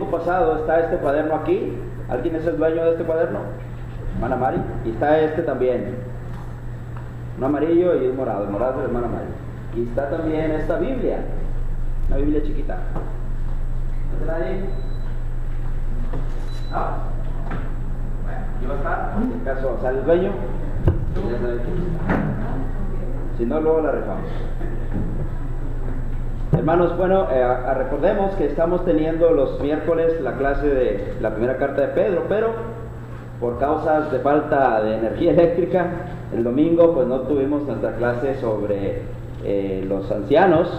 pasado está este cuaderno aquí. ¿Alguien es el dueño de este cuaderno? Hermana Mari. Y está este también. Un amarillo y un morado. El morado de la hermana Mari. Y está también esta Biblia. Una Biblia chiquita. ¿No está nadie? ¿No? Bueno, ¿y va a estar? En este caso sale el dueño. Ya sabe quién está. Si no, luego la rifamos. Hermanos, bueno, recordemos que estamos teniendo los miércoles la clase de la primera carta de Pedro, pero por causas de falta de energía eléctrica, el domingo pues no tuvimos nuestra clase sobre los ancianos,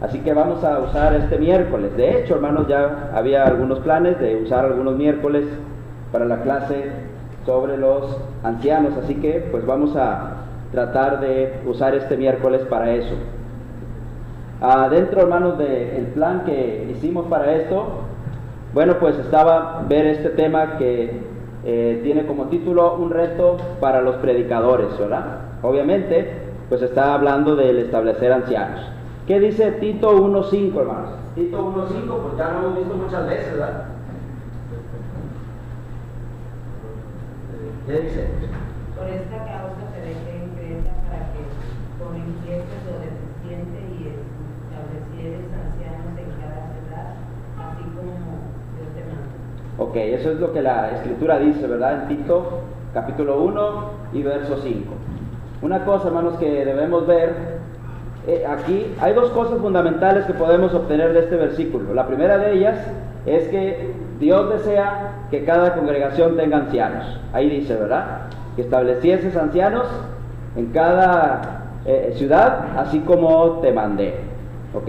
así que vamos a usar este miércoles. De hecho, hermanos, ya había algunos planes de usar algunos miércoles para la clase sobre los ancianos, así que pues vamos a tratar de usar este miércoles para eso. Dentro, hermanos, del plan que hicimos para esto, bueno, pues estaba ver este tema que tiene como título un reto para los predicadores, ¿verdad? Obviamente, pues está hablando del establecer ancianos. ¿Qué dice Tito 1.5, hermanos? Tito 1.5, pues ya lo hemos visto muchas veces, ¿verdad? ¿Qué dice? Por esta causa te dejé en Creta para que con inquietos lo deficiente y establecieres ancianos en cada ciudad, así como Dios te manda. Ok, eso es lo que la Escritura dice, ¿verdad? En Tito, capítulo 1 y verso 5. Una cosa, hermanos, que debemos ver, aquí hay dos cosas fundamentales que podemos obtener de este versículo. La primera de ellas es que Dios desea que cada congregación tenga ancianos. Ahí dice, ¿verdad? Que establecieses ancianos en cada ciudad, así como te mandé. ¿Ok?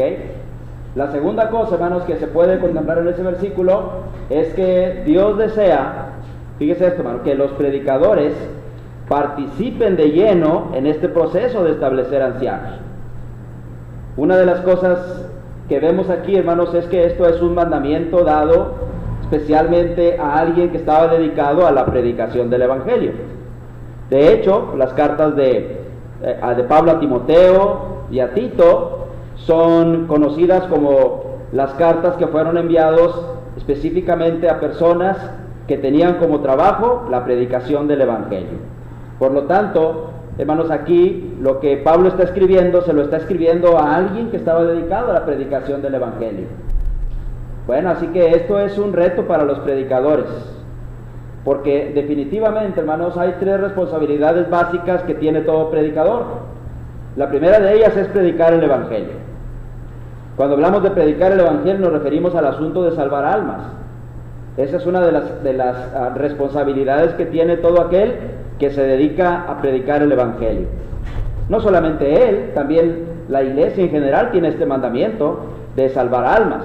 La segunda cosa, hermanos, que se puede contemplar en ese versículo es que Dios desea, fíjese esto, hermano, que los predicadores participen de lleno en este proceso de establecer ancianos. Una de las cosas que vemos aquí, hermanos, es que esto es un mandamiento dado especialmente a alguien que estaba dedicado a la predicación del Evangelio. De hecho, las cartas de Pablo a Timoteo y a Tito son conocidas como las cartas que fueron enviadas específicamente a personas que tenían como trabajo la predicación del Evangelio. Por lo tanto, hermanos, aquí lo que Pablo está escribiendo, se lo está escribiendo a alguien que estaba dedicado a la predicación del Evangelio. Bueno, así que esto es un reto para los predicadores, porque definitivamente, hermanos, hay tres responsabilidades básicas que tiene todo predicador. La primera de ellas es predicar el Evangelio. Cuando hablamos de predicar el Evangelio nos referimos al asunto de salvar almas. Esa es una de las responsabilidades que tiene todo aquel que se dedica a predicar el Evangelio. No solamente él, también la iglesia en general tiene este mandamiento de salvar almas.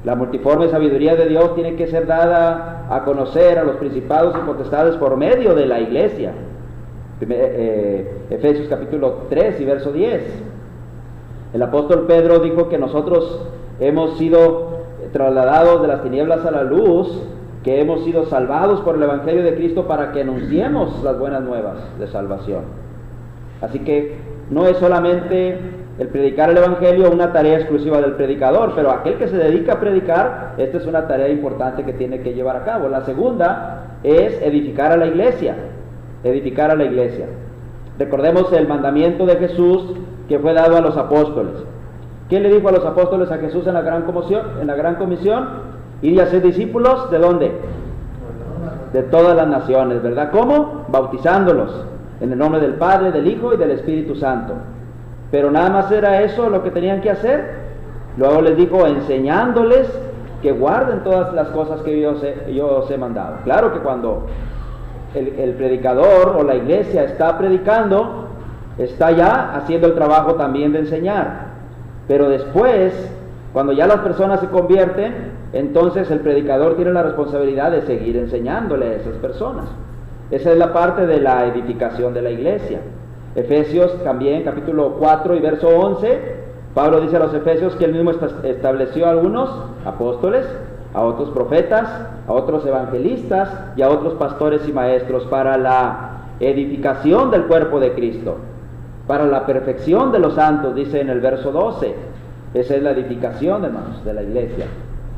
La multiforme sabiduría de Dios tiene que ser dada a conocer a los principados y potestades por medio de la iglesia. Efesios capítulo 3 y verso 10. El apóstol Pedro dijo que nosotros hemos sido trasladados de las tinieblas a la luz, que hemos sido salvados por el Evangelio de Cristo para que anunciemos las buenas nuevas de salvación. Así que no es solamente el predicar el Evangelio una tarea exclusiva del predicador, pero aquel que se dedica a predicar, esta es una tarea importante que tiene que llevar a cabo. La segunda es edificar a la iglesia, edificar a la iglesia. Recordemos el mandamiento de Jesús que fue dado a los apóstoles. ¿Quién le dijo a los apóstoles a Jesús en la gran comisión? Ir y hacer discípulos, ¿de dónde? De todas las naciones, ¿verdad? ¿Cómo? Bautizándolos en el nombre del Padre, del Hijo y del Espíritu Santo. Pero nada más era eso lo que tenían que hacer. Luego les dijo, enseñándoles que guarden todas las cosas que yo os he mandado. Claro que cuando el predicador o la iglesia está predicando, está ya haciendo el trabajo también de enseñar. Pero después, cuando ya las personas se convierten, entonces el predicador tiene la responsabilidad de seguir enseñándole a esas personas. Esa es la parte de la edificación de la iglesia. Efesios también, capítulo 4 y verso 11, Pablo dice a los efesios que él mismo estableció a algunos apóstoles, a otros profetas, a otros evangelistas y a otros pastores y maestros para la edificación del cuerpo de Cristo, para la perfección de los santos, dice en el verso 12. Esa es la edificación, hermanos, de la iglesia.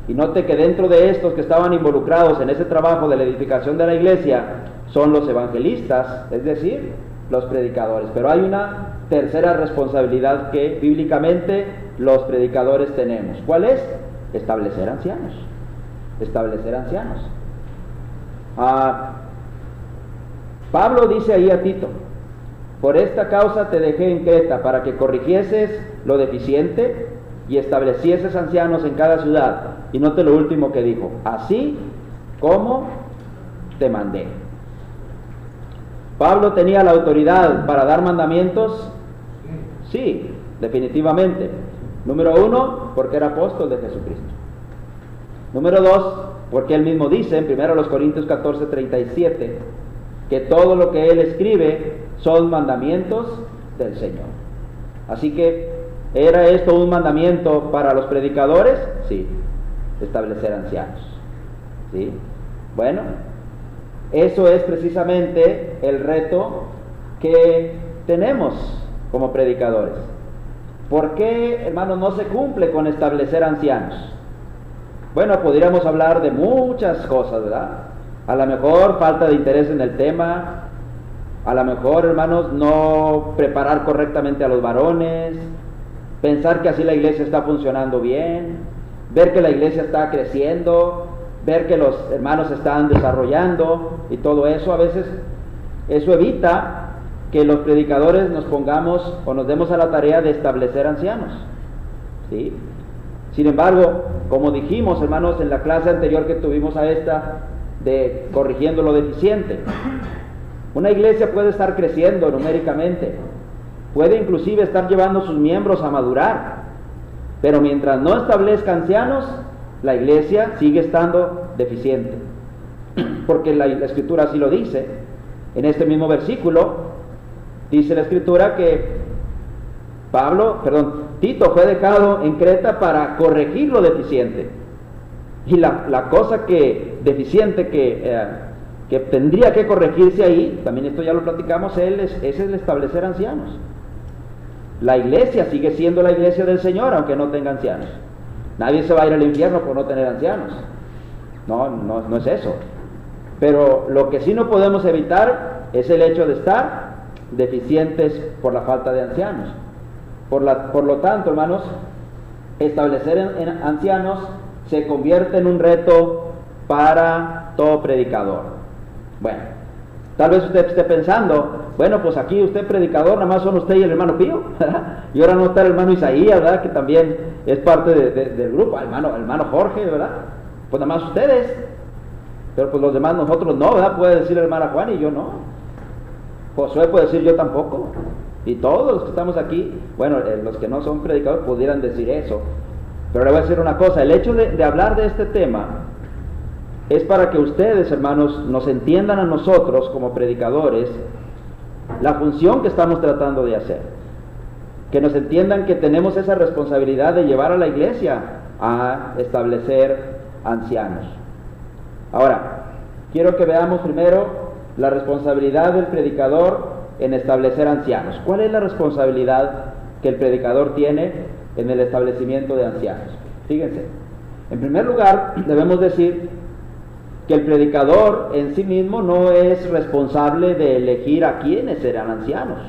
Y note que dentro de estos que estaban involucrados en ese trabajo de la edificación de la iglesia son los evangelistas, es decir, los predicadores. Pero hay una tercera responsabilidad que bíblicamente los predicadores tenemos. ¿Cuál es? Establecer ancianos. Establecer ancianos. Pablo dice ahí a Tito: por esta causa te dejé en Creta, para que corrigieses lo deficiente y establecieses ancianos en cada ciudad. Y note lo último que dijo: así como te mandé. ¿Pablo tenía la autoridad para dar mandamientos? Sí, definitivamente. Número 1, porque era apóstol de Jesucristo. Número 2, porque él mismo dice en 1 Corintios 14:37 que todo lo que él escribe son mandamientos del Señor. Así que, ¿era esto un mandamiento para los predicadores? Sí, establecer ancianos. ¿Sí? Bueno, eso es precisamente el reto que tenemos como predicadores. ¿Por qué, hermanos, no se cumple con establecer ancianos? Bueno, podríamos hablar de muchas cosas, ¿verdad? A lo mejor falta de interés en el tema, a lo mejor, hermanos, no preparar correctamente a los varones, pensar que así la iglesia está funcionando bien, ver que la iglesia está creciendo, ver que los hermanos están desarrollando y todo eso. A veces eso evita que los predicadores nos pongamos o nos demos a la tarea de establecer ancianos, ¿sí? Sin embargo, como dijimos, hermanos, en la clase anterior que tuvimos a esta de corrigiendo lo deficiente, una iglesia puede estar creciendo numéricamente, puede inclusive estar llevando sus miembros a madurar, pero mientras no establezca ancianos, la iglesia sigue estando deficiente, porque la Escritura así lo dice. En este mismo versículo dice la Escritura que Tito fue dejado en Creta para corregir lo deficiente. Y la cosa deficiente que tendría que corregirse ahí, también esto ya lo platicamos, es el establecer ancianos. La iglesia sigue siendo la iglesia del Señor, aunque no tenga ancianos. Nadie se va a ir al infierno por no tener ancianos. No es eso. Pero lo que sí no podemos evitar es el hecho de estar deficientes por la falta de ancianos. Por lo tanto, hermanos, establecer ancianos se convierte en un reto para todo predicador. Bueno, tal vez usted esté pensando, bueno, pues aquí usted predicador, nada más son usted y el hermano Pío, ¿verdad? Y ahora no está el hermano Isaías, ¿verdad? Que también es parte del grupo, el hermano Jorge, ¿verdad? Pues nada más ustedes, pero pues los demás nosotros no, ¿verdad? Puede decir la hermana Juan y yo no. Josué puede decir yo tampoco. Y todos los que estamos aquí, bueno, los que no son predicadores pudieran decir eso. Pero le voy a decir una cosa, el hecho de hablar de este tema es para que ustedes, hermanos, nos entiendan a nosotros como predicadores la función que estamos tratando de hacer. Que nos entiendan que tenemos esa responsabilidad de llevar a la iglesia a establecer ancianos. Ahora, quiero que veamos primero la responsabilidad del predicador en establecer ancianos. ¿Cuál es la responsabilidad que el predicador tiene en el establecimiento de ancianos? Fíjense, en primer lugar debemos decir que el predicador en sí mismo no es responsable de elegir a quienes serán ancianos.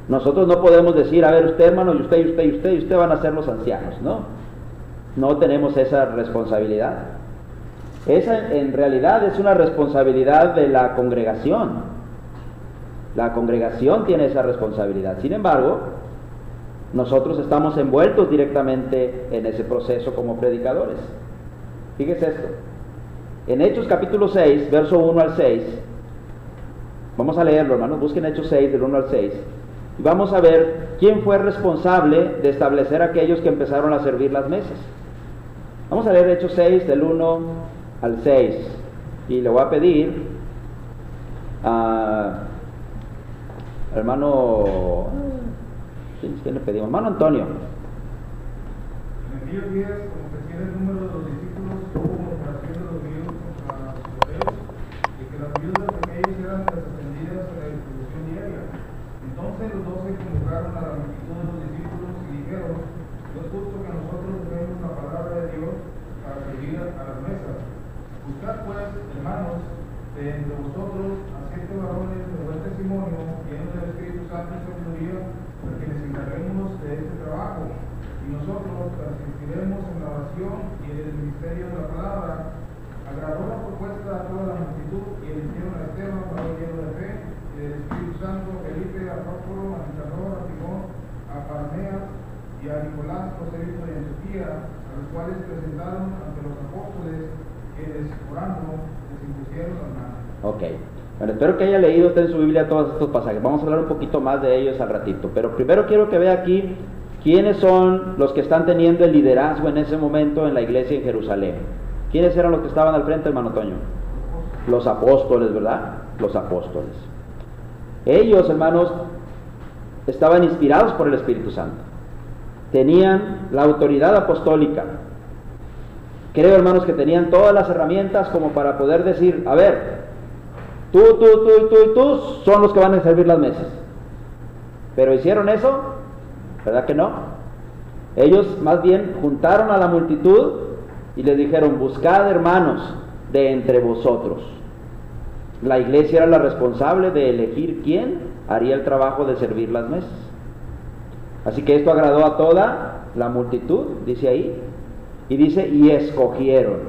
Nosotros no podemos decir, a ver, usted, hermano, y usted van a ser los ancianos, no tenemos esa responsabilidad. Esa en realidad es una responsabilidad de la congregación. La congregación tiene esa responsabilidad. Sin embargo, nosotros estamos envueltos directamente en ese proceso como predicadores. Fíjese esto. En Hechos capítulo 6, verso 1 al 6, vamos a leerlo, hermanos, busquen Hechos 6, del 1 al 6, y vamos a ver quién fue responsable de establecer a aquellos que empezaron a servir las mesas. Vamos a leer Hechos 6, del 1 al 6, y le voy a pedir a hermano, ¿quién le pedimos? Hermano Antonio. En aquellos días, como creciera el número de los discípulos, hubo murmuración de los griegos contra los hebreos, y que las viudas de aquellos eran desatendidas en la distribución diaria. Entonces los 12 convocaron a la multitud de los discípulos y dijeron: no es justo que nosotros dejemos la palabra de Dios Buscad pues, hermanos, de entre vosotros a 7 varones de buen testimonio, llenos del Espíritu Santo y sabiduría, para que les encarguemos de este trabajo. Y nosotros persistiremos en la oración y en el ministerio de la palabra. Agradó la propuesta a toda la multitud y eligieron a Esteban, varón lleno de fe y del Espíritu Santo, Felipe, a Prócoro, a Nicanor, a Timón, a Parmenas y a Nicolás, prosélito de Antioquía, a los cuales presentaron ante los apóstoles, quienes orando les impusieron las manos. Ok. Bueno, espero que haya leído usted en su Biblia todos estos pasajes. Vamos a hablar un poquito más de ellos al ratito. Pero primero quiero que vea aquí quiénes son los que están teniendo el liderazgo en ese momento en la iglesia en Jerusalén. ¿Quiénes eran los que estaban al frente, hermano Toño? Los apóstoles, ¿verdad? Los apóstoles. Ellos, hermanos, estaban inspirados por el Espíritu Santo. Tenían la autoridad apostólica. Creo, hermanos, que tenían todas las herramientas como para poder decir, a ver, tú y tú son los que van a servir las mesas. ¿Pero hicieron eso? ¿Verdad que no? Ellos más bien juntaron a la multitud y les dijeron, buscad hermanos de entre vosotros. La iglesia era la responsable de elegir quién haría el trabajo de servir las mesas. Así que esto agradó a toda la multitud, dice ahí, y dice, y escogieron.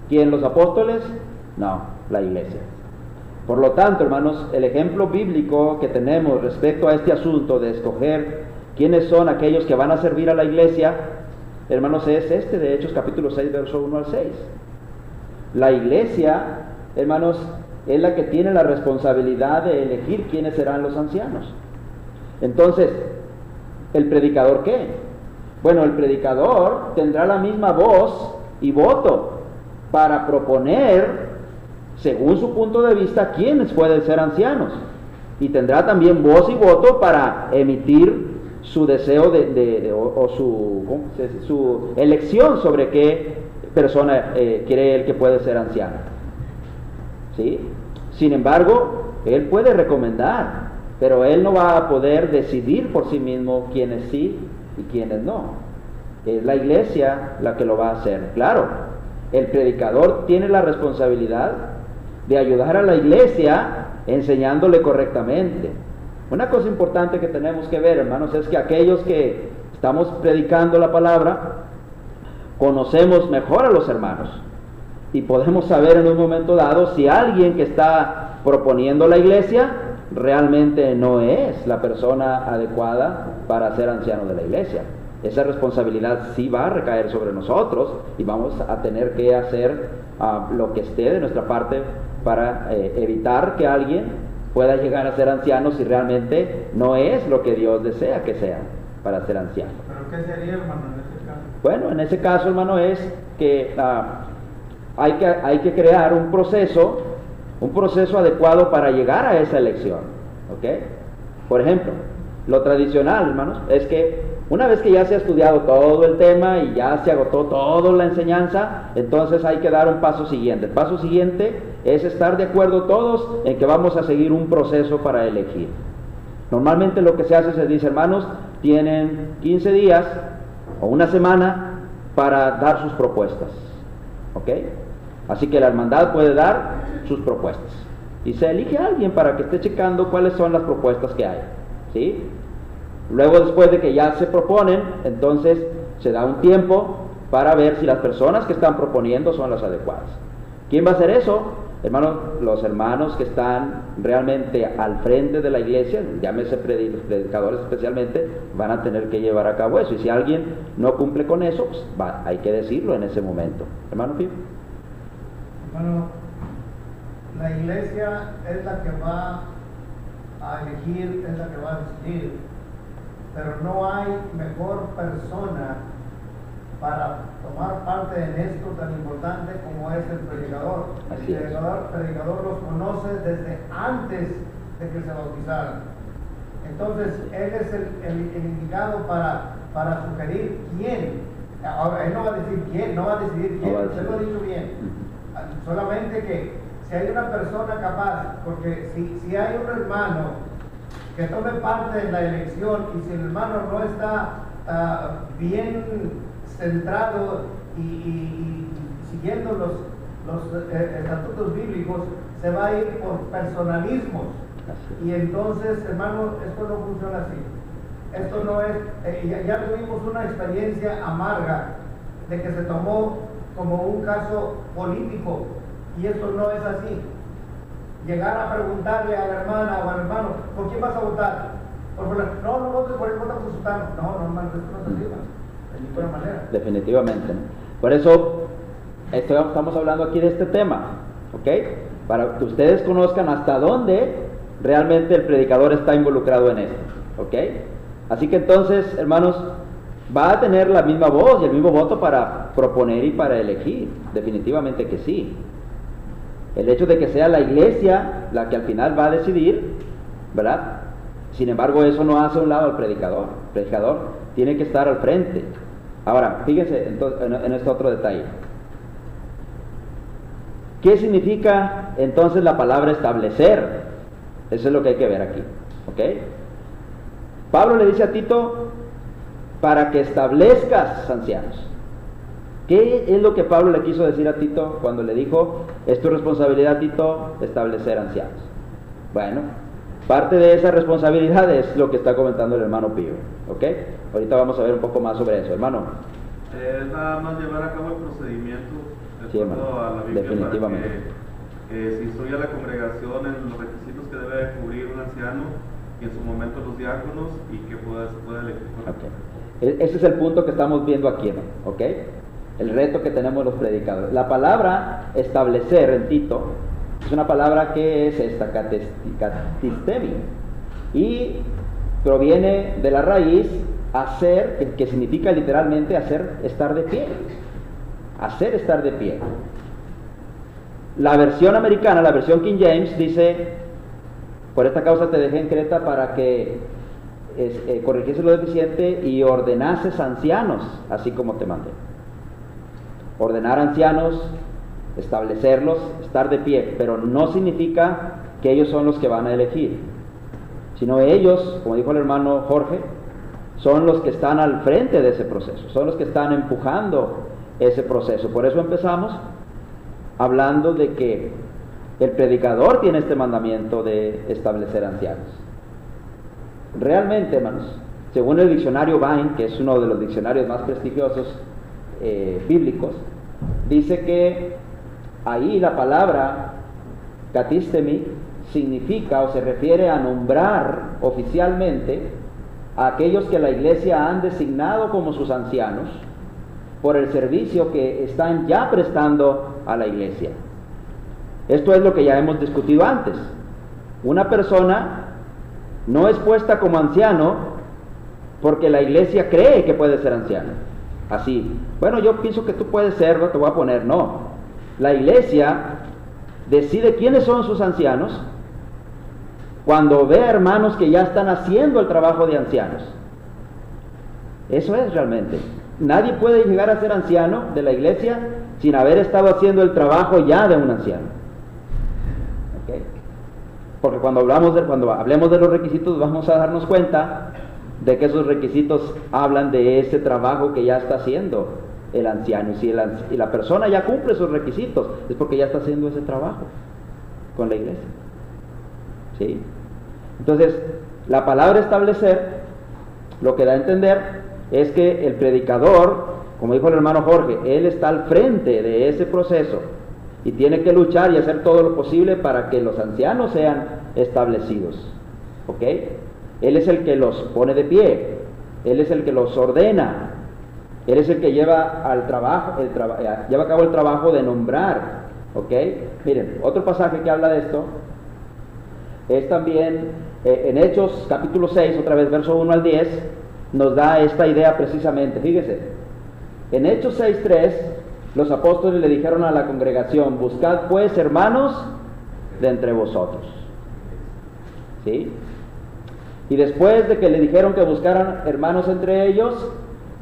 ¿Quién? ¿Los apóstoles? No, la iglesia. Por lo tanto, hermanos, el ejemplo bíblico que tenemos respecto a este asunto de escoger quiénes son aquellos que van a servir a la iglesia, hermanos, es este de Hechos capítulo 6, verso 1 al 6. La iglesia, hermanos, es la que tiene la responsabilidad de elegir quiénes serán los ancianos. Entonces, ¿el predicador qué? Bueno, el predicador tendrá la misma voz y voto para proponer, según su punto de vista, quiénes pueden ser ancianos. Y tendrá también voz y voto para emitir su deseo su elección sobre qué persona cree él que puede ser anciano. ¿Sí? Sin embargo, él puede recomendar, pero él no va a poder decidir por sí mismo quiénes sí y quiénes no. Es la iglesia la que lo va a hacer. Claro, el predicador tiene la responsabilidad de ayudar a la iglesia enseñándole correctamente. Una cosa importante que tenemos que ver, hermanos, es que aquellos que estamos predicando la palabra, conocemos mejor a los hermanos y podemos saber en un momento dado si alguien que está proponiendo la iglesia realmente no es la persona adecuada para ser anciano de la iglesia. Esa responsabilidad sí va a recaer sobre nosotros y vamos a tener que hacer lo que esté de nuestra parte para evitar que alguien pueda llegar a ser anciano si realmente no es lo que Dios desea que sea para ser anciano. ¿Pero qué sería, hermano, en ese caso? Bueno, en ese caso, hermano, es que hay que crear un proceso adecuado para llegar a esa elección. ¿Ok? Por ejemplo, lo tradicional, hermanos, es que una vez que ya se ha estudiado todo el tema y ya se agotó toda la enseñanza, entonces hay que dar un paso siguiente. El paso siguiente es estar de acuerdo todos en que vamos a seguir un proceso para elegir. Normalmente lo que se hace, se dice, hermanos, tienen 15 días o una semana para dar sus propuestas. ¿Ok? Así que la hermandad puede dar sus propuestas. Y se elige a alguien para que esté checando cuáles son las propuestas que hay. ¿Sí? Luego, después de que ya se proponen, entonces se da un tiempo para ver si las personas que están proponiendo son las adecuadas. ¿Quién va a hacer eso? Hermanos, los hermanos que están realmente al frente de la iglesia, llámese los predicadores especialmente, van a tener que llevar a cabo eso. Y si alguien no cumple con eso, pues hay que decirlo en ese momento. Hermano Pío. Hermano, la iglesia es la que va a elegir, es la que va a decidir, pero no hay mejor persona para tomar parte en esto tan importante como es el predicador. Así El predicador los conoce desde antes de que se bautizaran. Entonces, él es el indicado para sugerir quién. Ahora, él no va a decir quién, no va a decidir quién, usted lo ha dicho bien. Solamente que si hay una persona capaz, porque si hay un hermano que tome parte en la elección y si el hermano no está bien centrado y siguiendo estatutos bíblicos, se va a ir por personalismos. Y entonces, hermano, esto no funciona así. Esto no es, ya tuvimos una experiencia amarga de que se tomó como un caso político, y esto no es así. Llegar a preguntarle a la hermana o al hermano, ¿por quién vas a votar? No votes por él, vota por sultano. No, hermano, esto no es así, de ninguna manera. Definitivamente. Por eso estamos hablando aquí de este tema, ¿ok? Para que ustedes conozcan hasta dónde realmente el predicador está involucrado en esto, ¿ok? Así que entonces, hermanos, va a tener la misma voz y el mismo voto para proponer y para elegir, definitivamente que sí. El hecho de que sea la iglesia la que al final va a decidir, ¿verdad? Sin embargo, eso no hace a un lado al predicador. El predicador tiene que estar al frente. Ahora, fíjense en este otro detalle. ¿Qué significa entonces la palabra establecer? Eso es lo que hay que ver aquí, ¿ok? Pablo le dice a Tito, para que establezcas ancianos. ¿Qué es lo que Pablo le quiso decir a Tito cuando le dijo, es tu responsabilidad, Tito, establecer ancianos? Bueno, parte de esa responsabilidad es lo que está comentando el hermano Pío, ¿ok? Ahorita vamos a ver un poco más sobre eso, hermano. Es nada más llevar a cabo el procedimiento de Sí, acuerdo hermano, a la Biblia, definitivamente. para que se instruya a la congregación en los requisitos que debe cubrir un anciano y en su momento los diáconos, y que se pueda elegir. Okay. Ese es el punto que estamos viendo aquí, ¿no? ¿Ok? El reto que tenemos los predicadores. La palabra establecer en Tito es una palabra que es esta, katistemi, y proviene de la raíz hacer, que significa literalmente hacer estar de pie. Hacer estar de pie. La versión americana, la versión King James, dice, por esta causa te dejé en Creta para que corrigiese lo deficiente y ordenases ancianos, así como te mandé. Ordenar ancianos, establecerlos, estar de pie, pero no significa que ellos son los que van a elegir, sino ellos, como dijo el hermano Jorge, son los que están al frente de ese proceso, son los que están empujando ese proceso. Por eso empezamos hablando de que el predicador tiene este mandamiento de establecer ancianos. Realmente, hermanos, según el diccionario Vine, que es uno de los diccionarios más prestigiosos bíblicos, dice que ahí la palabra katistemi significa o se refiere a nombrar oficialmente a aquellos que la iglesia han designado como sus ancianos por el servicio que están ya prestando a la iglesia. Esto es lo que ya hemos discutido antes. Una persona no es puesta como anciano porque la iglesia cree que puede ser anciano. Así, bueno, yo pienso que tú puedes serlo, te voy a poner. No, la iglesia decide quiénes son sus ancianos cuando ve a hermanos que ya están haciendo el trabajo de ancianos. Eso es realmente. Nadie puede llegar a ser anciano de la iglesia sin haber estado haciendo el trabajo ya de un anciano. ¿Okay? Porque cuando hablemos de los requisitos vamos a darnos cuenta de que esos requisitos hablan de ese trabajo que ya está haciendo el anciano. Y si la persona ya cumple esos requisitos, es porque ya está haciendo ese trabajo con la iglesia. ¿Sí? Entonces, la palabra establecer lo que da a entender es que el predicador, como dijo el hermano Jorge, él está al frente de ese proceso y tiene que luchar y hacer todo lo posible para que los ancianos sean establecidos. ¿Ok? Él es el que los pone de pie, él es el que los ordena, él es el que lleva a cabo el trabajo de nombrar. ¿Ok? Miren, otro pasaje que habla de esto es también en Hechos capítulo 6, otra vez verso 1 al 10, nos da esta idea precisamente. Fíjese, en Hechos 6:3 los apóstoles le dijeron a la congregación: buscad pues hermanos de entre vosotros. ¿Sí? Y después de que le dijeron que buscaran hermanos entre ellos,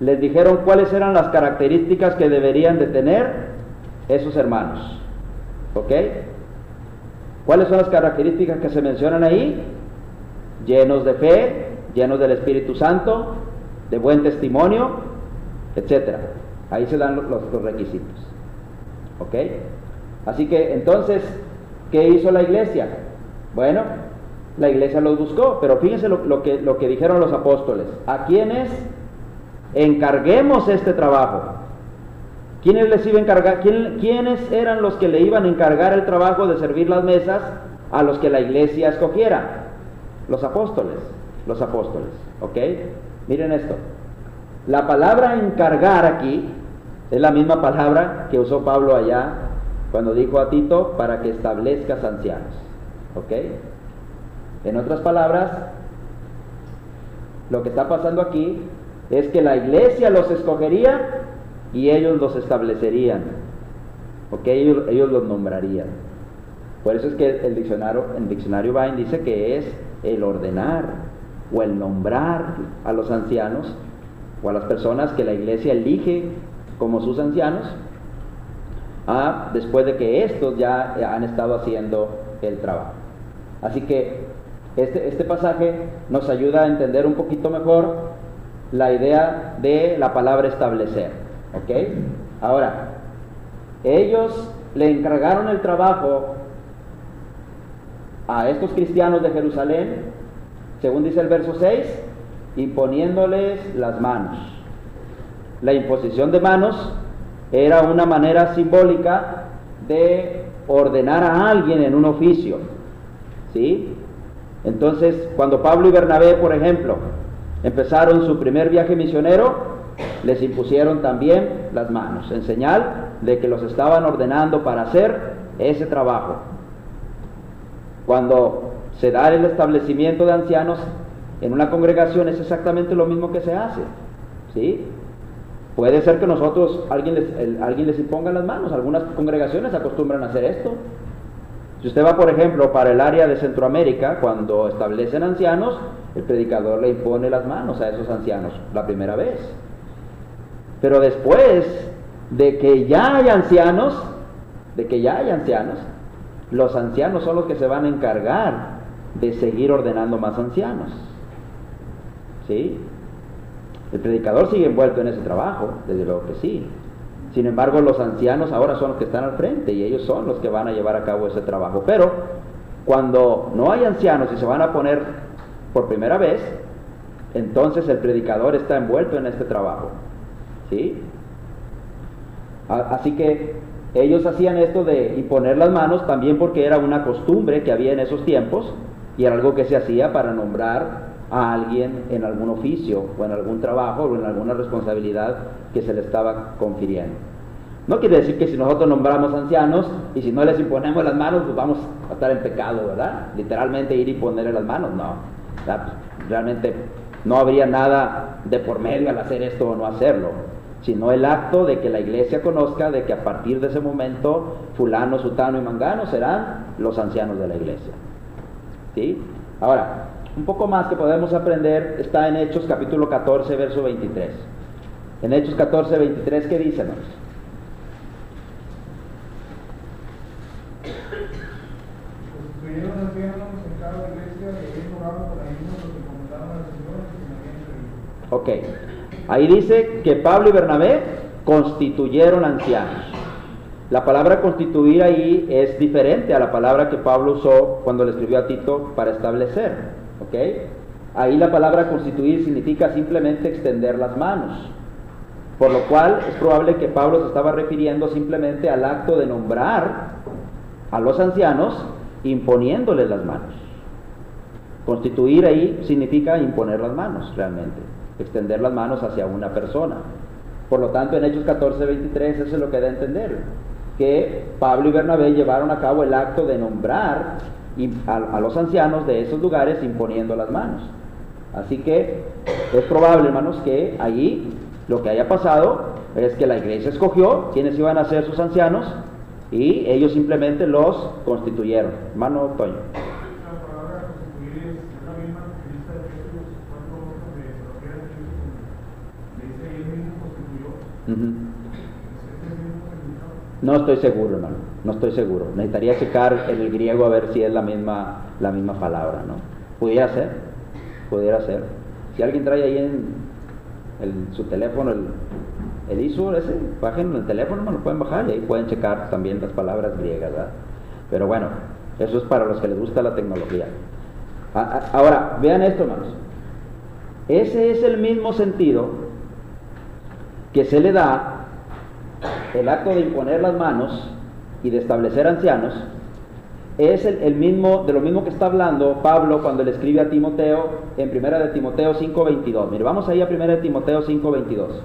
les dijeron cuáles eran las características que deberían de tener esos hermanos. ¿Ok? ¿Cuáles son las características que se mencionan ahí? Llenos de fe, llenos del Espíritu Santo, de buen testimonio, etc. Ahí se dan los requisitos. ¿Ok? Así que entonces, ¿qué hizo la iglesia? Bueno, la iglesia los buscó, pero fíjense lo que dijeron los apóstoles. ¿A quiénes encarguemos este trabajo? ¿Quiénes les iba a encargar? ¿Quiénes eran los que le iban a encargar el trabajo de servir las mesas a los que la iglesia escogiera? Los apóstoles, ¿ok? Miren esto. La palabra encargar aquí es la misma palabra que usó Pablo allá cuando dijo a Tito para que establezcas ancianos, ¿ok? En otras palabras, lo que está pasando aquí es que la iglesia los escogería y ellos los establecerían, ¿ok? Ellos los nombrarían. Por eso es que el diccionario Vine dice que es el ordenar o el nombrar a los ancianos o a las personas que la iglesia elige como sus ancianos, después de que estos ya han estado haciendo el trabajo. Así que este pasaje nos ayuda a entender un poquito mejor la idea de la palabra establecer, ¿ok? Ahora, ellos le encargaron el trabajo a estos cristianos de Jerusalén, según dice el verso 6, imponiéndoles las manos. La imposición de manos era una manera simbólica de ordenar a alguien en un oficio, ¿sí? Entonces, cuando Pablo y Bernabé, por ejemplo, empezaron su primer viaje misionero, les impusieron también las manos, en señal de que los estaban ordenando para hacer ese trabajo. Cuando se da el establecimiento de ancianos en una congregación, es exactamente lo mismo que se hace, ¿sí? Puede ser que alguien les imponga las manos. Algunas congregaciones acostumbran a hacer esto. Si usted va, por ejemplo, para el área de Centroamérica, cuando establecen ancianos, el predicador le impone las manos a esos ancianos la primera vez. Pero después de que ya hay ancianos, los ancianos son los que se van a encargar de seguir ordenando más ancianos, ¿sí? El predicador sigue envuelto en ese trabajo, desde luego que sí. Sin embargo, los ancianos ahora son los que están al frente y ellos son los que van a llevar a cabo ese trabajo. Pero cuando no hay ancianos y se van a poner por primera vez, entonces el predicador está envuelto en este trabajo, ¿sí? Así que ellos hacían esto de imponer las manos también porque era una costumbre que había en esos tiempos y era algo que se hacía para nombrar a alguien en algún oficio o en algún trabajo o en alguna responsabilidad que se le estaba confiriendo. No quiere decir que si nosotros nombramos ancianos y si no les imponemos las manos, pues vamos a estar en pecado, ¿verdad? Literalmente ir y ponerle las manos, no. Realmente no habría nada de por medio al hacer esto o no hacerlo, sino el acto de que la iglesia conozca de que a partir de ese momento fulano, sutano y mangano serán los ancianos de la iglesia, ¿sí? Ahora, un poco más que podemos aprender está en Hechos capítulo 14, verso 23. En Hechos 14, 23, ¿qué dice, hermanos? Constituyeron ancianos en cada iglesia y ellos oraban por ahí mismo los que comentaban a las señoras que se habían creído. Ok, ahí dice que Pablo y Bernabé constituyeron ancianos. La palabra constituir ahí es diferente a la palabra que Pablo usó cuando le escribió a Tito para establecer. ¿Ok? Ahí la palabra constituir significa simplemente extender las manos, por lo cual es probable que Pablo se estaba refiriendo simplemente al acto de nombrar a los ancianos imponiéndoles las manos. Constituir ahí significa imponer las manos, realmente, extender las manos hacia una persona. Por lo tanto, en Hechos 14, 23 eso es lo que da a entender, que Pablo y Bernabé llevaron a cabo el acto de nombrar a los ancianos de esos lugares imponiendo las manos. Así que es probable, hermanos, que allí lo que haya pasado es que la iglesia escogió quienes iban a ser sus ancianos y ellos simplemente los constituyeron. Hermano Toño. La palabra constituir es la misma que dice de Efesios 4:8 de lo que era Cristo, le dice ahí él mismo constituyó. ¿Es el mismo significado? No estoy seguro, hermano, no estoy seguro. Necesitaría checar en el griego a ver si es la misma palabra, ¿no? Pudiera ser. Si alguien trae ahí en su teléfono El ISO ese, bajen en el teléfono, me lo pueden bajar y ahí pueden checar también las palabras griegas, ¿verdad? Pero bueno, eso es para los que les gusta la tecnología. Ahora, vean esto, hermanos. Ese es el mismo sentido que se le da el acto de imponer las manos y de establecer ancianos. Es el mismo, de lo mismo que está hablando Pablo cuando le escribe a Timoteo en 1 de Timoteo 5:22. Mire, vamos ahí a 1 de Timoteo 5:22.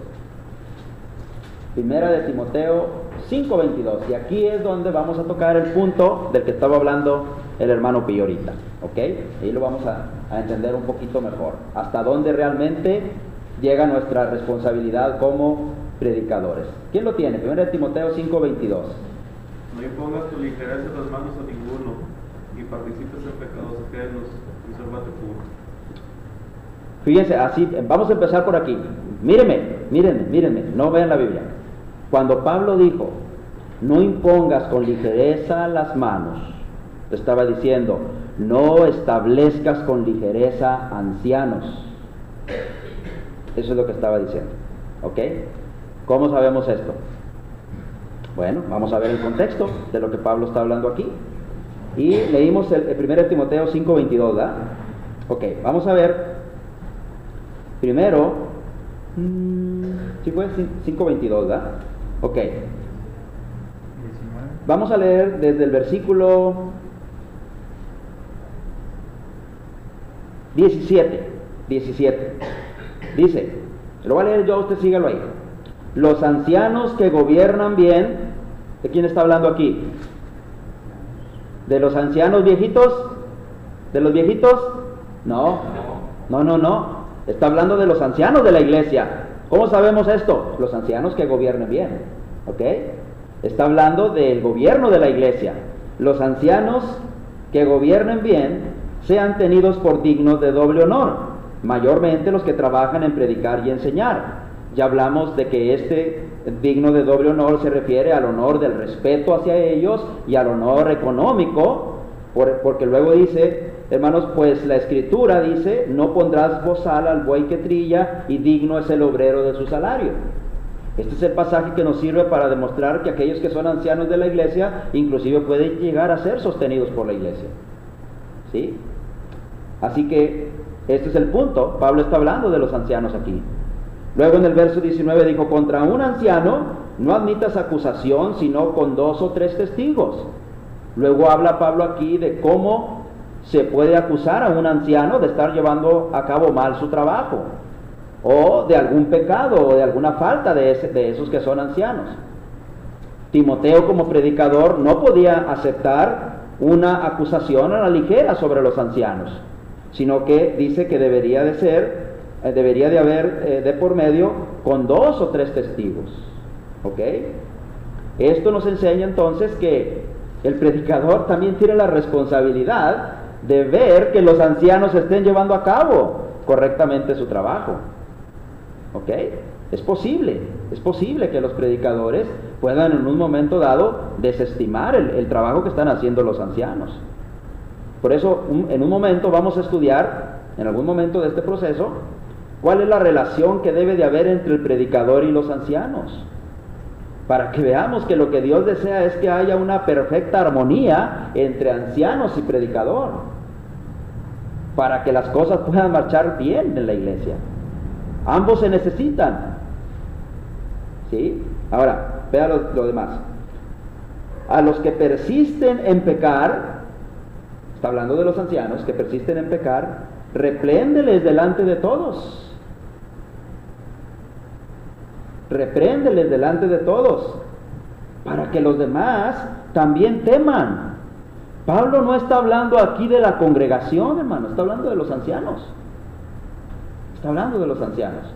1 de Timoteo 5:22. Y aquí es donde vamos a tocar el punto del que estaba hablando el hermano Pío ahorita. ¿Ok? Ahí lo vamos a entender un poquito mejor. Hasta dónde realmente llega nuestra responsabilidad como predicadores. ¿Quién lo tiene? 1 de Timoteo 5:22. No impongas tu ligereza en las manos a ninguno, y participes en pecados ajenos, consérvate puro. Fíjense, así, vamos a empezar por aquí. Mírenme, no vean la Biblia. Cuando Pablo dijo, no impongas con ligereza las manos, te estaba diciendo, no establezcas con ligereza ancianos. Eso es lo que estaba diciendo. ¿Ok? ¿Cómo sabemos esto? Bueno, vamos a ver el contexto de lo que Pablo está hablando aquí. Y leímos el 1 Timoteo 5:22, ¿verdad? Ok, vamos a ver primero, ¿sí fue 5:22, ¿verdad? Ok. Vamos a leer desde el versículo 17. Dice, lo voy a leer yo, usted sígalo ahí. Los ancianos que gobiernan bien, ¿de quién está hablando aquí? ¿De los ancianos viejitos? ¿De los viejitos? No. Está hablando de los ancianos de la iglesia. ¿Cómo sabemos esto? Los ancianos que gobiernen bien. ¿Ok? Está hablando del gobierno de la iglesia. Los ancianos que gobiernen bien sean tenidos por dignos de doble honor, mayormente los que trabajan en predicar y enseñar. Ya hablamos de que este digno de doble honor se refiere al honor del respeto hacia ellos y al honor económico, porque luego dice, hermanos, pues la escritura dice, no pondrás bozal al buey que trilla y digno es el obrero de su salario. Este es el pasaje que nos sirve para demostrar que aquellos que son ancianos de la iglesia inclusive pueden llegar a ser sostenidos por la iglesia. ¿Sí? Así que este es el punto. Pablo está hablando de los ancianos aquí. Luego en el verso 19 dijo, contra un anciano no admitas acusación sino con 2 o 3 testigos. Luego habla Pablo aquí de cómo se puede acusar a un anciano de estar llevando a cabo mal su trabajo, o de algún pecado, o de alguna falta de esos que son ancianos. Timoteo como predicador no podía aceptar una acusación a la ligera sobre los ancianos, sino que dice que debería de haber de por medio con 2 o 3 testigos. ¿Ok? Esto nos enseña entonces que el predicador también tiene la responsabilidad de ver que los ancianos estén llevando a cabo correctamente su trabajo. ¿Ok? Es posible que los predicadores puedan en un momento dado desestimar el trabajo que están haciendo los ancianos. Por eso, en un momento vamos a estudiar, en algún momento de este proceso, cuál es la relación que debe de haber entre el predicador y los ancianos, para que veamos que lo que Dios desea es que haya una perfecta armonía entre ancianos y predicador, para que las cosas puedan marchar bien en la iglesia. Ambos se necesitan. ¿Sí? Ahora, vea lo demás. A los que persisten en pecar, está hablando de los ancianos que persisten en pecar, repréndeles delante de todos. Repréndeles delante de todos, para que los demás también teman. Pablo no está hablando aquí de la congregación, hermano, está hablando de los ancianos. Está hablando de los ancianos.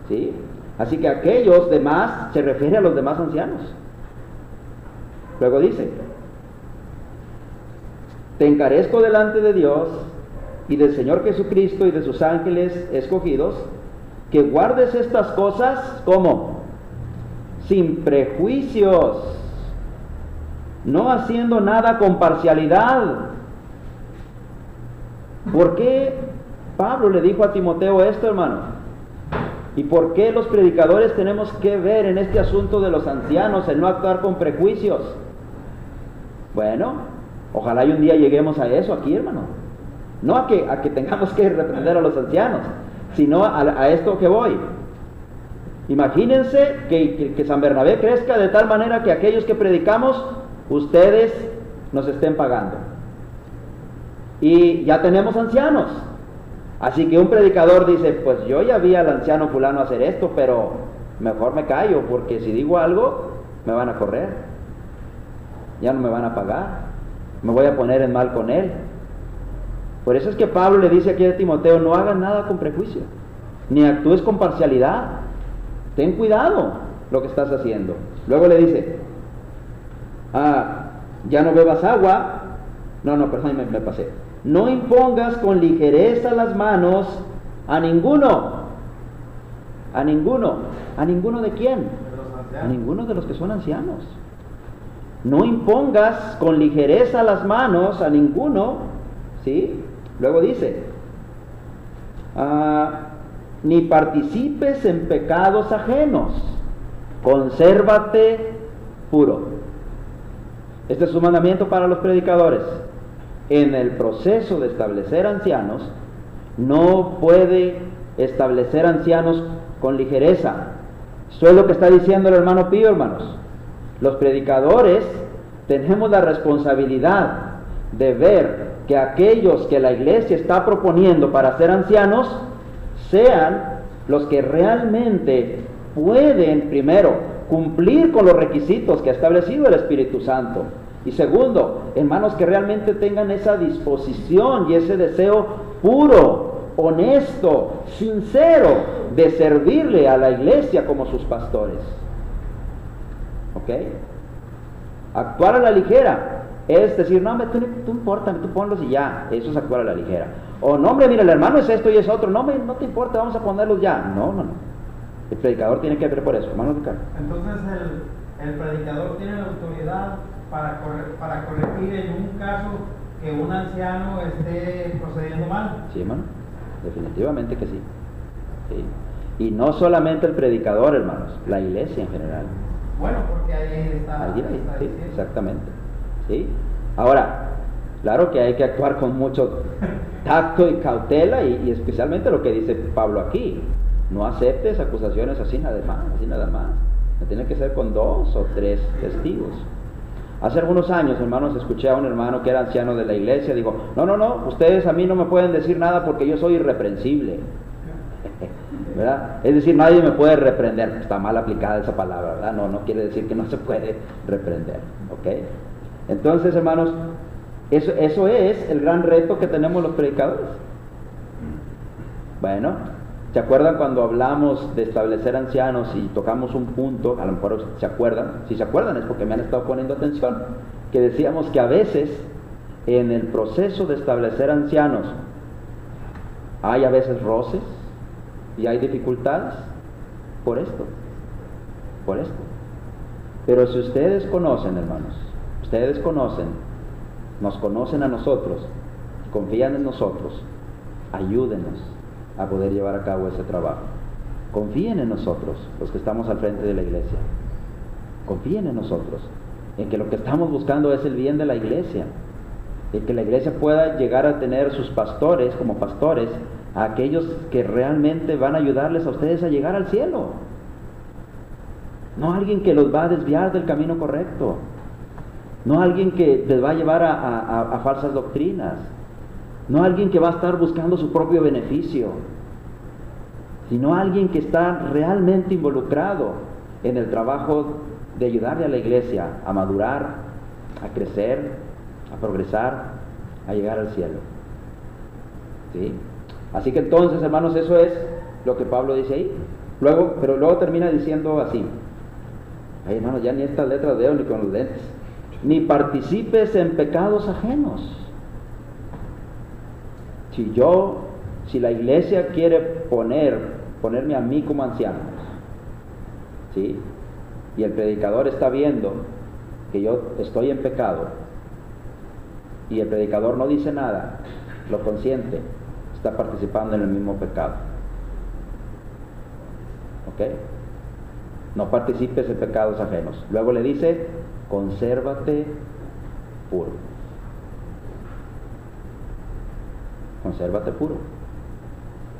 ¿Sí? Así que aquellos demás se refiere a los demás ancianos. Luego dice, te encarezco delante de Dios y del Señor Jesucristo y de sus ángeles escogidos, que guardes estas cosas, ¿cómo? Sin prejuicios, no haciendo nada con parcialidad. ¿Por qué Pablo le dijo a Timoteo esto, hermano? ¿Y por qué los predicadores tenemos que ver en este asunto de los ancianos el no actuar con prejuicios? Bueno, ojalá y un día lleguemos a eso aquí, hermano. No a que tengamos que reprender a los ancianos, sino a esto que voy. Imagínense que San Bernabé crezca de tal manera que aquellos que predicamos, ustedes nos estén pagando. Y ya tenemos ancianos. Así que un predicador dice, pues yo ya vi al anciano fulano hacer esto, pero mejor me callo, porque si digo algo, me van a correr. Ya no me van a pagar. Me voy a poner en mal con él. Por eso es que Pablo le dice aquí a Timoteo, no hagas nada con prejuicio, ni actúes con parcialidad. Ten cuidado lo que estás haciendo. Luego le dice, ya no bebas agua. No, perdón, me pasé. No impongas con ligereza las manos a ninguno. ¿A ninguno? ¿A ninguno de quién? A ninguno de los que son ancianos. No impongas con ligereza las manos a ninguno, ¿sí? Luego dice, ni participes en pecados ajenos, consérvate puro. Este es un mandamiento para los predicadores. En el proceso de establecer ancianos, no puede establecer ancianos con ligereza. Eso es lo que está diciendo el hermano Pío, hermanos. Los predicadores tenemos la responsabilidad de ver que aquellos que la iglesia está proponiendo para ser ancianos sean los que realmente pueden, primero, cumplir con los requisitos que ha establecido el Espíritu Santo. Y segundo, hermanos que realmente tengan esa disposición y ese deseo puro, honesto, sincero de servirle a la iglesia como sus pastores. ¿Ok? Actuar a la ligera es decir, no, hombre, tú importa, tú ponlos y ya. Eso es actuar a la ligera. O no, hombre, mira, el hermano es esto y es otro. No, hombre, no te importa, vamos a ponerlos ya. No. El predicador tiene que ver por eso, hermano Ricardo. Entonces el predicador tiene la autoridad para corregir en un caso que un anciano esté procediendo mal. Sí, hermano, definitivamente que sí. Sí. Y no solamente el predicador, hermanos, la iglesia en general. Bueno, porque ahí está. Sí, exactamente. ¿Sí? Ahora, claro que hay que actuar con mucho tacto y cautela y especialmente lo que dice Pablo aquí. No aceptes acusaciones así nada más. Tiene que ser con 2 o 3 testigos. Hace algunos años, hermanos, escuché a un hermano que era anciano de la iglesia. Digo, no, ustedes a mí no me pueden decir nada porque yo soy irreprensible. ¿Verdad? Es decir, nadie me puede reprender. Está mal aplicada esa palabra, ¿verdad? No quiere decir que no se puede reprender. ¿Ok? Entonces, hermanos, eso es el gran reto que tenemos los predicadores. Bueno, ¿se acuerdan cuando hablamos de establecer ancianos y tocamos un punto? A lo mejor se acuerdan. Si se acuerdan es porque me han estado poniendo atención. Que decíamos que a veces en el proceso de establecer ancianos hay a veces roces y hay dificultades por esto. Pero si ustedes conocen, hermanos, nos conocen a nosotros, confían en nosotros, ayúdenos a poder llevar a cabo ese trabajo. Confíen en nosotros, los que estamos al frente de la iglesia. Confíen en nosotros, en que lo que estamos buscando es el bien de la iglesia, en que la iglesia pueda llegar a tener sus pastores como pastores, a aquellos que realmente van a ayudarles a ustedes a llegar al cielo. No alguien que los va a desviar del camino correcto, no alguien que les va a llevar a falsas doctrinas, no alguien que va a estar buscando su propio beneficio, sino alguien que está realmente involucrado en el trabajo de ayudarle a la iglesia a madurar, a crecer, a progresar, a llegar al cielo. ¿Sí? Así que entonces, hermanos, eso es lo que Pablo dice ahí. Pero luego termina diciendo así. Ay, hermanos, ya ni estas letras veo ni con los lentes. Ni participes en pecados ajenos. Si la iglesia quiere ponerme a mí como anciano, ¿sí? Y el predicador está viendo que yo estoy en pecado, y el predicador no dice nada, lo consiente, está participando en el mismo pecado. ¿ok? No participes en pecados ajenos. Luego le dice, consérvate puro. Consérvate puro.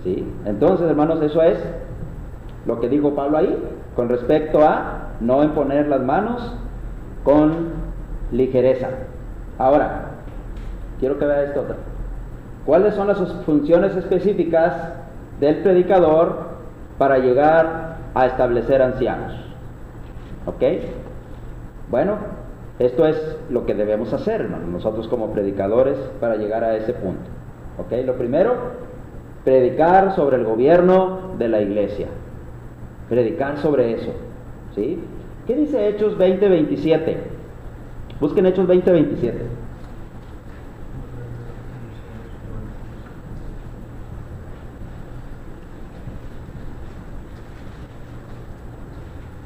¿Sí? Entonces, hermanos, eso es lo que dijo Pablo ahí, con respecto a no imponer las manos con ligereza. Ahora, quiero que vea esto otra. ¿Cuáles son las funciones específicas del predicador para llegar a establecer ancianos? ¿Ok? Bueno, esto es lo que debemos hacer, hermanos, nosotros como predicadores para llegar a ese punto. ¿Ok? Lo primero, predicar sobre el gobierno de la iglesia. Predicar sobre eso. ¿Sí? ¿Qué dice Hechos 20:27? Busquen Hechos 20:27.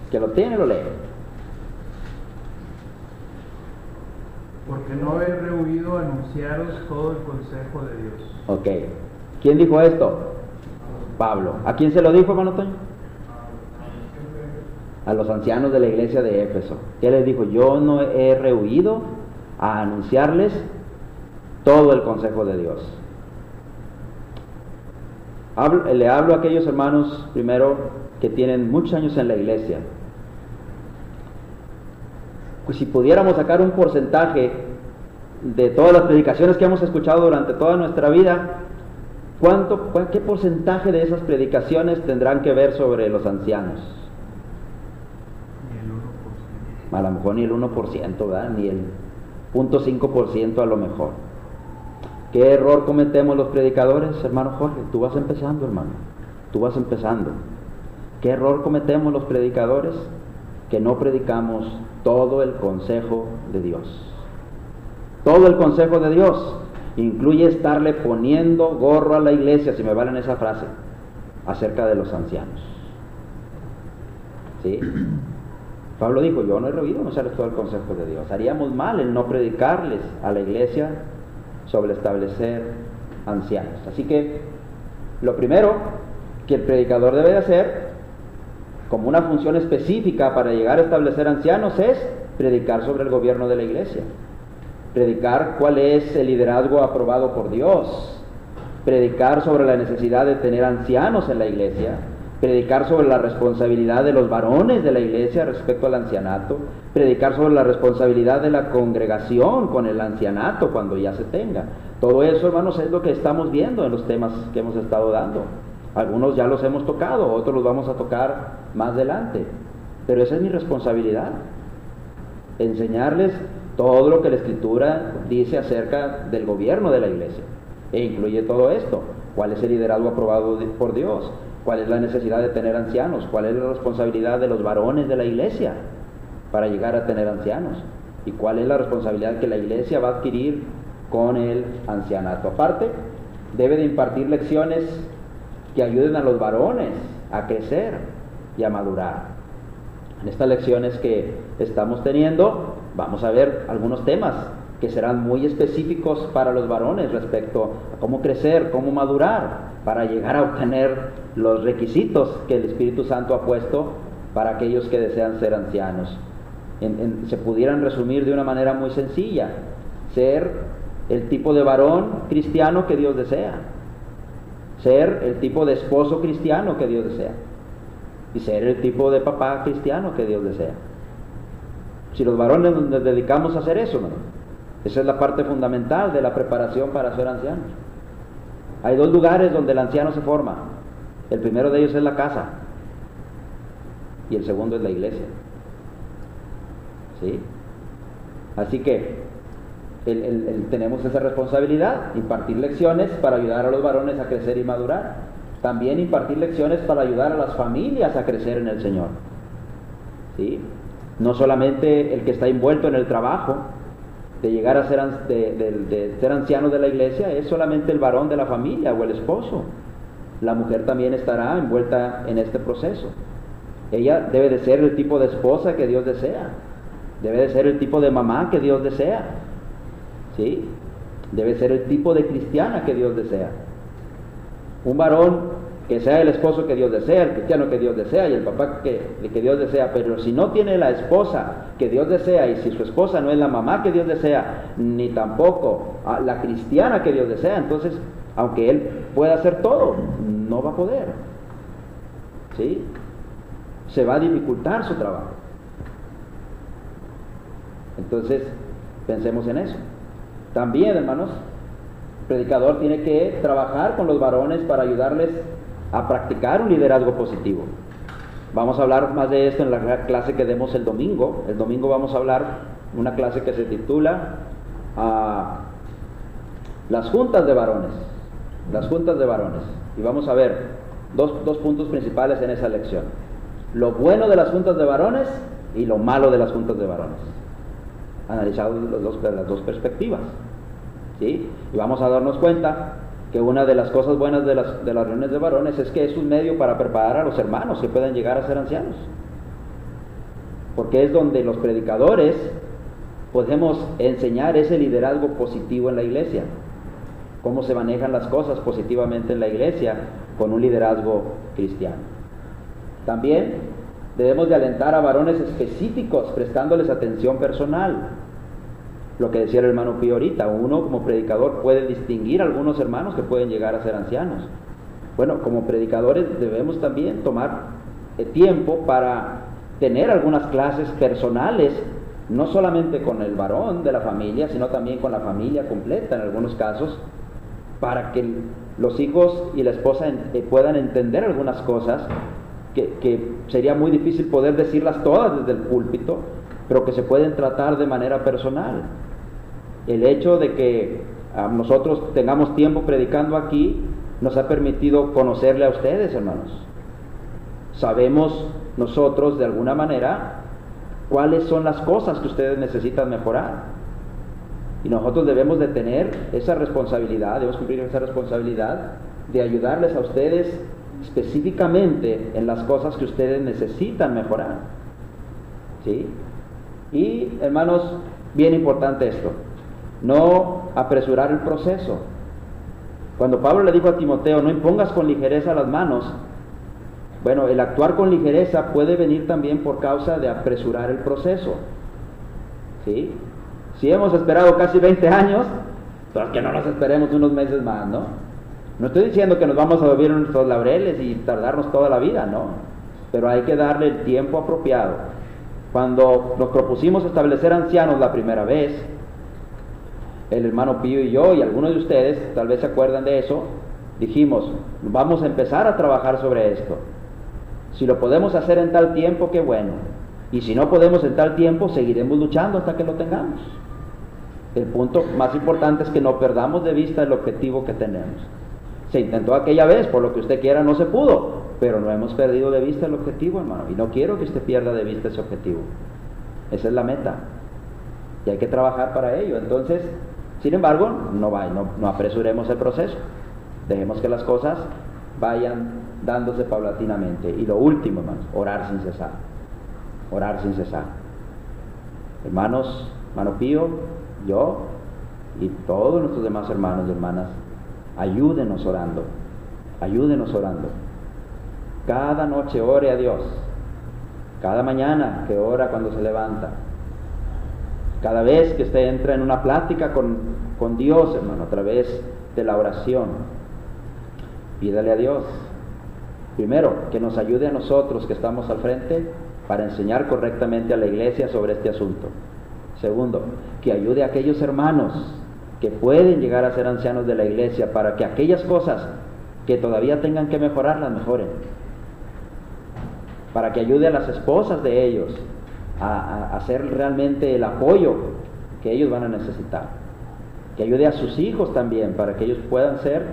Que lo tiene, lo lee. Porque no he rehuido anunciaros todo el consejo de Dios. Ok. ¿Quién dijo esto? Pablo. ¿A quién se lo dijo, hermano Toño? A los ancianos de la iglesia de Éfeso. ¿Qué les dijo? Yo no he rehuido a anunciarles todo el consejo de Dios. Le hablo a aquellos hermanos, primero, que tienen muchos años en la iglesia. Pues si pudiéramos sacar un porcentaje de todas las predicaciones que hemos escuchado durante toda nuestra vida, ¿qué porcentaje de esas predicaciones tendrán que ver sobre los ancianos? Ni el 1%. A lo mejor ni el 1%, ¿verdad? Ni el 0.5% a lo mejor. ¿Qué error cometemos los predicadores, hermano Jorge? Tú vas empezando, hermano. Tú vas empezando. ¿Qué error cometemos los predicadores? Que no predicamos todo el consejo de Dios. Todo el consejo de Dios incluye estarle poniendo gorro a la iglesia, si me valen esa frase, acerca de los ancianos. ¿Sí? Pablo dijo, yo no he rehuido anunciarles todo el consejo de Dios. Haríamos mal en no predicarles a la iglesia sobre establecer ancianos. Así que lo primero que el predicador debe de hacer, como una función específica para llegar a establecer ancianos, es predicar sobre el gobierno de la iglesia. Predicar cuál es el liderazgo aprobado por Dios. Predicar sobre la necesidad de tener ancianos en la iglesia. Predicar sobre la responsabilidad de los varones de la iglesia respecto al ancianato. Predicar sobre la responsabilidad de la congregación con el ancianato cuando ya se tenga. Todo eso, hermanos, es lo que estamos viendo en los temas que hemos estado dando. Algunos ya los hemos tocado, otros los vamos a tocar más adelante. Pero esa es mi responsabilidad. Enseñarles todo lo que la Escritura dice acerca del gobierno de la iglesia. E incluye todo esto. ¿Cuál es el liderazgo aprobado por Dios? ¿Cuál es la necesidad de tener ancianos? ¿Cuál es la responsabilidad de los varones de la iglesia para llegar a tener ancianos? ¿Y cuál es la responsabilidad que la iglesia va a adquirir con el ancianato? Aparte, debe de impartir lecciones que ayuden a los varones a crecer y a madurar. En estas lecciones que estamos teniendo, vamos a ver algunos temas que serán muy específicos para los varones respecto a cómo crecer, cómo madurar, para llegar a obtener los requisitos que el Espíritu Santo ha puesto para aquellos que desean ser ancianos. Se pudieran resumir de una manera muy sencilla: ser el tipo de varón cristiano que Dios desea, ser el tipo de esposo cristiano que Dios desea, y ser el tipo de papá cristiano que Dios desea. Si los varones nos dedicamos a hacer eso, ¿no? Esa es la parte fundamental de la preparación para ser ancianos. Hay dos lugares donde el anciano se forma. El primero de ellos es la casa y el segundo es la iglesia. ¿Sí? Así que tenemos esa responsabilidad, impartir lecciones para ayudar a los varones a crecer y madurar. También impartir lecciones para ayudar a las familias a crecer en el Señor. ¿Sí? No solamente el que está envuelto en el trabajo de llegar a ser, de ser anciano de la iglesia, es solamente el varón de la familia o el esposo. La mujer también estará envuelta en este proceso. Ella debe de ser el tipo de esposa que Dios desea. Debe de ser el tipo de mamá que Dios desea. ¿Sí? Debe ser el tipo de cristiana que Dios desea. Un varón que sea el esposo que Dios desea, el cristiano que Dios desea y el papá que Dios desea, pero si no tiene la esposa que Dios desea y si su esposa no es la mamá que Dios desea, ni tampoco la cristiana que Dios desea, entonces, aunque él pueda hacer todo, no va a poder, ¿sí? Se va a dificultar su trabajo. Entonces, pensemos en eso. También, hermanos, el predicador tiene que trabajar con los varones para ayudarles a practicar un liderazgo positivo. Vamos a hablar más de esto en la clase que demos el domingo. El domingo vamos a hablar una clase que se titula Las juntas de varones. Las juntas de varones. Y vamos a ver dos puntos principales en esa lección. Lo bueno de las juntas de varones y lo malo de las juntas de varones. Analizado las dos perspectivas, ¿sí? Y vamos a darnos cuenta que una de las cosas buenas de las reuniones de varones es que es un medio para preparar a los hermanos que pueden llegar a ser ancianos, porque es donde los predicadores podemos enseñar ese liderazgo positivo en la iglesia, cómo se manejan las cosas positivamente en la iglesia con un liderazgo cristiano. También debemos de alentar a varones específicos, prestándoles atención personal. Lo que decía el hermano Pío ahorita, uno como predicador puede distinguir a algunos hermanos que pueden llegar a ser ancianos. Bueno, como predicadores debemos también tomar tiempo para tener algunas clases personales, no solamente con el varón de la familia, sino también con la familia completa en algunos casos, para que los hijos y la esposa puedan entender algunas cosas que sería muy difícil poder decirlas todas desde el púlpito, pero que se pueden tratar de manera personal. El hecho de que nosotros tengamos tiempo predicando aquí nos ha permitido conocerle a ustedes, hermanos. Sabemos nosotros de alguna manera cuáles son las cosas que ustedes necesitan mejorar, y nosotros debemos de tener esa responsabilidad, debemos cumplir esa responsabilidad de ayudarles a ustedes específicamente en las cosas que ustedes necesitan mejorar, ¿sí? Y, hermanos, bien importante esto, no apresurar el proceso. Cuando Pablo le dijo a Timoteo, no impongas con ligereza las manos, bueno, el actuar con ligereza puede venir también por causa de apresurar el proceso, ¿sí? Si hemos esperado casi 20 años, pues que no nos esperemos unos meses más, ¿no? No estoy diciendo que nos vamos a vivir en nuestros laureles y tardarnos toda la vida, no. Pero hay que darle el tiempo apropiado. Cuando nos propusimos establecer ancianos la primera vez, el hermano Pío y yo, y algunos de ustedes, tal vez se acuerdan de eso, dijimos, vamos a empezar a trabajar sobre esto. Si lo podemos hacer en tal tiempo, qué bueno. Y si no podemos en tal tiempo, seguiremos luchando hasta que lo tengamos. El punto más importante es que no perdamos de vista el objetivo que tenemos. Se intentó aquella vez, por lo que usted quiera no se pudo, pero no hemos perdido de vista el objetivo, hermano, y no quiero que usted pierda de vista ese objetivo. Esa es la meta, y hay que trabajar para ello. Entonces, sin embargo, no apresuremos el proceso, dejemos que las cosas vayan dándose paulatinamente. Y lo último, hermanos, orar sin cesar, orar sin cesar. Hermanos, hermano Pío, yo y todos nuestros demás hermanos y hermanas, ayúdenos orando, ayúdenos orando. Cada noche ore a Dios, cada mañana que ora cuando se levanta, cada vez que usted entra en una plática con Dios, hermano, a través de la oración, pídale a Dios, primero, que nos ayude a nosotros que estamos al frente para enseñar correctamente a la iglesia sobre este asunto. Segundo, que ayude a aquellos hermanos que pueden llegar a ser ancianos de la iglesia para que aquellas cosas que todavía tengan que mejorar, las mejoren. Para que ayude a las esposas de ellos a hacer realmente el apoyo que ellos van a necesitar. Que ayude a sus hijos también, para que ellos puedan ser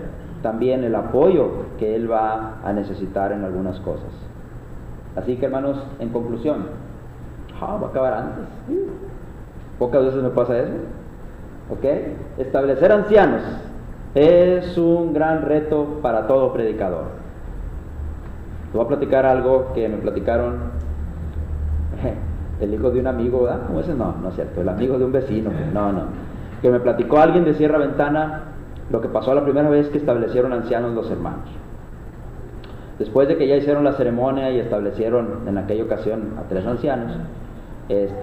también el apoyo que él va a necesitar en algunas cosas. Así que, hermanos, en conclusión, va a acabar antes. Pocas veces me pasa eso. ¿Ok? Establecer ancianos es un gran reto para todo predicador. Te voy a platicar algo que me platicaron el hijo de un amigo, ¿verdad? ¿Cómo ese? No es cierto, el amigo de un vecino. Que me platicó alguien de Sierra Ventana lo que pasó la primera vez que establecieron ancianos los hermanos. Después de que ya hicieron la ceremonia y establecieron en aquella ocasión a 3 ancianos,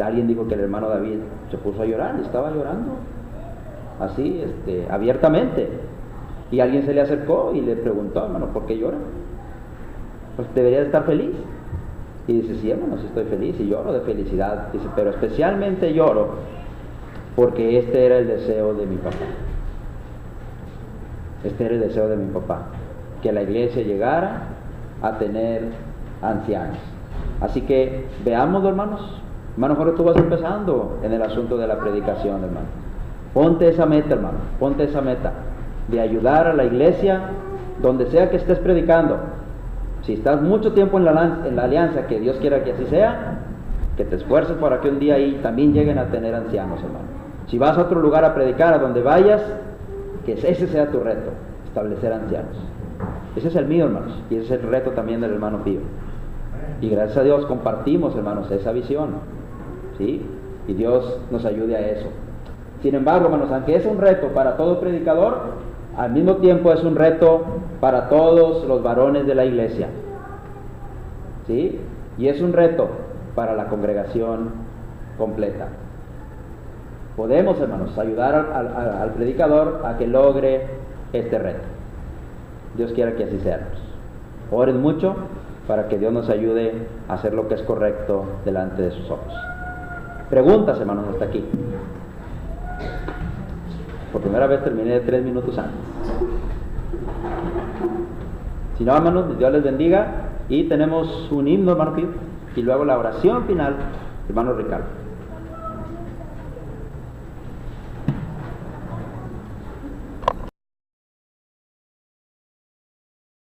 alguien dijo que el hermano David se puso a llorar, estaba llorando, así, abiertamente. Y alguien se le acercó y le preguntó, hermano, ¿por qué llora? Pues debería de estar feliz. Y dice, sí, hermano, sí estoy feliz y lloro de felicidad. Dice, pero especialmente lloro porque este era el deseo de mi papá. Este era el deseo de mi papá, que la iglesia llegara a tener ancianos. Así que veámoslo, hermanos. Hermano Jorge, tú vas empezando en el asunto de la predicación, hermano. Ponte esa meta, hermano, ponte esa meta de ayudar a la iglesia donde sea que estés predicando. Si estás mucho tiempo en la alianza, que Dios quiera que así sea, que te esfuerces para que un día ahí también lleguen a tener ancianos, hermano. Si vas a otro lugar a predicar, a donde vayas, que ese sea tu reto, establecer ancianos. Ese es el mío, hermanos, y ese es el reto también del hermano Pío. Y gracias a Dios compartimos, hermanos, esa visión, ¿sí? Y Dios nos ayude a eso. Sin embargo, hermanos, aunque es un reto para todo predicador, al mismo tiempo es un reto para todos los varones de la iglesia, ¿sí? Y es un reto para la congregación completa. Podemos, hermanos, ayudar al predicador a que logre este reto. Dios quiera que así sea. Oren mucho para que Dios nos ayude a hacer lo que es correcto delante de sus ojos. Preguntas, hermanos, hasta aquí. Por primera vez terminé 3 minutos antes. Si no, hermanos, Dios les bendiga. Y tenemos un himno, hermano Pío, y luego la oración final, hermano Ricardo.